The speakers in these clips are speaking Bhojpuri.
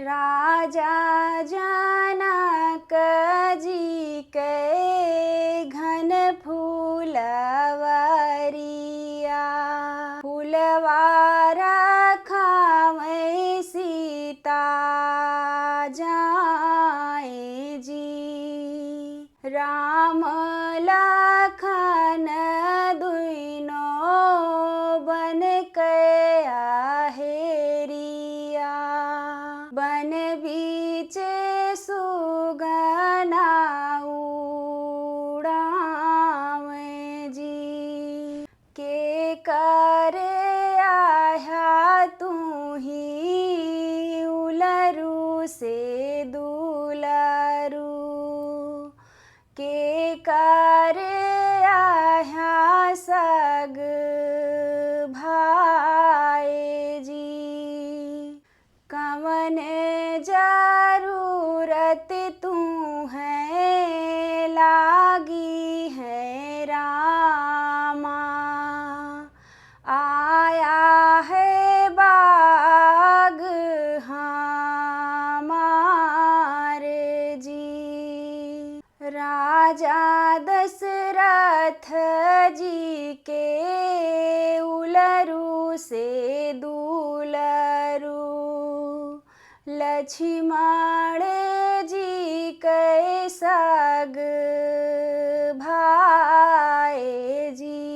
राजा जनक जी के घन फूलवरिया, फूलवारा खावै सीता जाए जी। राम लखन दुइनो बन कया हेरिया, बन बीच सुगना उड़ावे जी। के करे आया तू ही उलरू से दुलरू, के करे आया सग भाई जी। कवन जरूरत तू है लागी है रामा, आया है बाग हमारे जी। राजा दशरथ जी के उलरू से दुलरू, लक्ष्मण जी के सग भाई जी।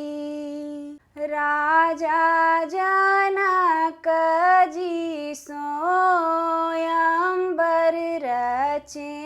राजा जनक जी सोयंबर रचे